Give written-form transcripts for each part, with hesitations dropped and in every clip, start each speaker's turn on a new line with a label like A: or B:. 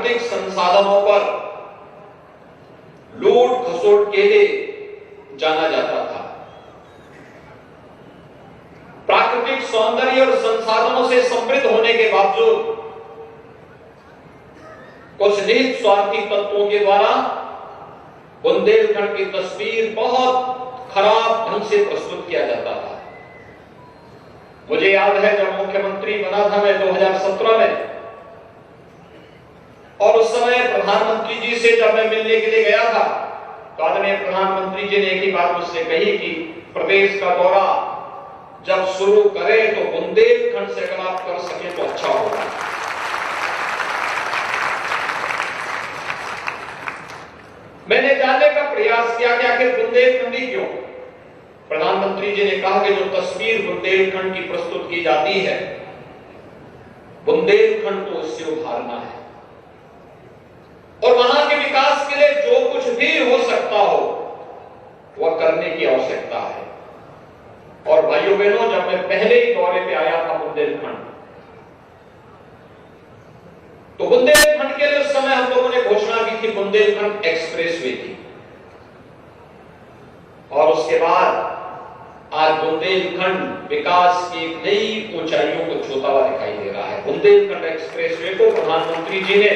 A: प्राकृतिक संसाधनों पर लूट खसोट के लिए जाना जाता था। प्राकृतिक सौंदर्य और संसाधनों से समृद्ध होने के बावजूद कुछ निहित स्वार्थी तत्वों के द्वारा बुंदेलखंड की तस्वीर बहुत खराब ढंग से प्रस्तुत किया जाता था। मुझे याद है जब मुख्यमंत्री बना था मैं 2017 में, और उस समय प्रधानमंत्री जी से जब मैं मिलने के लिए गया था तो आदरणीय प्रधानमंत्री जी ने एक ही बात मुझसे कही कि प्रदेश का दौरा जब शुरू करें तो बुंदेलखंड से अगर आप कर सके तो अच्छा होगा। मैंने जानने का प्रयास किया कि आखिर बुंदेलखंडी क्यों। प्रधानमंत्री जी ने कहा कि जो तस्वीर बुंदेलखंड की प्रस्तुत की जाती है, बुंदेलखंड को उससे उभारना है और वहां के विकास के लिए जो कुछ भी हो सकता हो वह करने की आवश्यकता है। और भाइयों बहनों, जब मैं पहले ही दौरे पे आया था बुंदेलखंड, तो बुंदेलखंड के लिए उस समय हम लोगों ने घोषणा की थी बुंदेलखंड एक्सप्रेसवे की, और उसके बाद आज बुंदेलखंड विकास की नई ऊंचाइयों को छूता हुआ दिखाई दे रहा है। बुंदेलखंड एक्सप्रेसवे को प्रधानमंत्री जी ने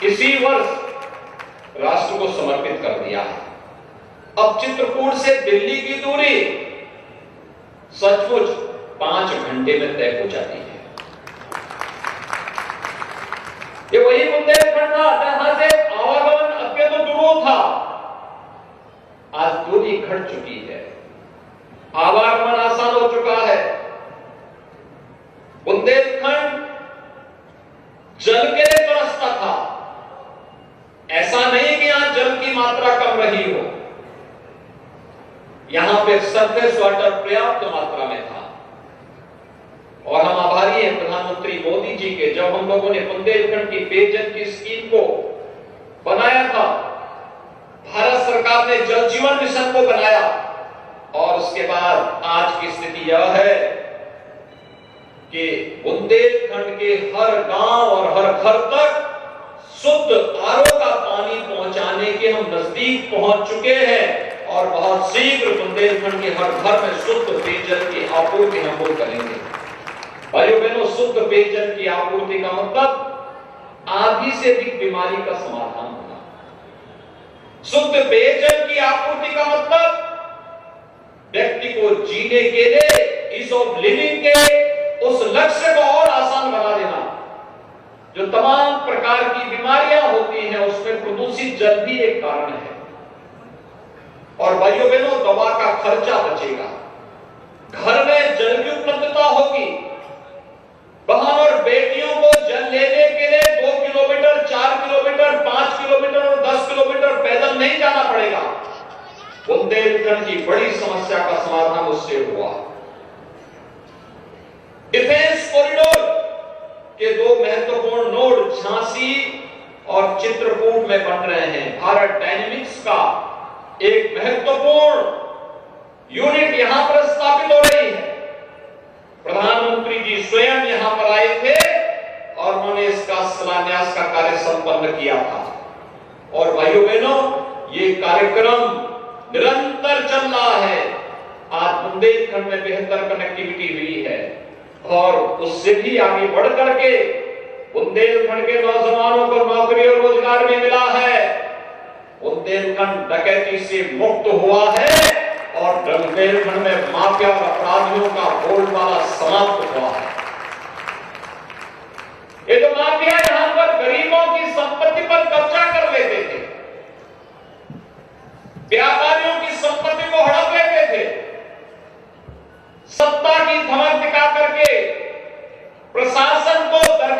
A: इसी वर्ष राष्ट्र को समर्पित कर दिया है। अब चित्रकूट से दिल्ली की दूरी सचमुच 5 घंटे में तय हो जाती है। ये वही बुंदेलखंड था जहां से आवागमन अत्यंत दुरूह था, आज दूरी घट चुकी है, आवागमन आसान हो चुका है। बुंदेलखंड जल के लिए तरसता था, ऐसा नहीं कि यहां जल की मात्रा कम रही हो, यहां पे सरफेस वाटर पर्याप्त मात्रा में था। और हम आभारी हैं प्रधानमंत्री मोदी जी के, जब हम लोगों ने बुंदेलखंड की पेयजल की स्कीम को बनाया था, भारत सरकार ने जल जीवन मिशन को बनाया, और उसके बाद आज की स्थिति यह है कि बुंदेलखंड के हर गांव और हर घर तक शुद्ध आरओ का पानी पहुंचाने के हम नजदीक पहुंच चुके हैं, और बहुत शीघ्र बुंदेलखंड के हर घर में शुद्ध पेयजल की आपूर्ति हम लोग करेंगे। भाइयों बहनों, शुद्ध पेयजल की आपूर्ति का मतलब आधी से अधिक बीमारी का समाधान होगा। शुद्ध पेयजल की आपूर्ति का मतलब व्यक्ति को जीने के लिए, ईज ऑफ लिविंग के उस लक्ष्य को और आसान बना देना। जो तमाम प्रकार की बीमारियां होती हैं उसमें प्रदूषित जल भी एक कारण है। और भाइयों बहनों, दवा का खर्चा बचेगा, घर में जल की उपलब्धता होगी, बहन और बेटियों को जल लेने के लिए 2 किलोमीटर, 4 किलोमीटर, 5 किलोमीटर और 10 किलोमीटर पैदल नहीं जाना पड़ेगा। बुंदेलखंड की बड़ी समस्या का समाधान उससे हुआ। डिफेंस कॉरिडोर के 2 महत्वपूर्ण नोड झांसी और चित्रकूट में बन रहे हैं। भारत डायनेमिक्स का एक महत्वपूर्ण यूनिट यहां पर स्थापित हो रही है। प्रधानमंत्री जी स्वयं यहां पर आए थे और उन्होंने इसका शिलान्यास का कार्य संपन्न किया था। और भाइयों बहनों, ये कार्यक्रम निरंतर चल रहा है। आज बुंदेलखंड में बेहतर कनेक्टिविटी हुई है, और उससे भी आगे बढ़ करके बुंदेलखंड के नौजवानों को नौकरी और रोजगार भी मिला है। बुंदेलखंड डकैती से मुक्त हुआ है, और बुंदेलखंड में माफिया और अपराधियों का बोलबाला समाप्त हुआ है। ये जो माफिया यहां पर गरीबों की संपत्ति पर कब्जा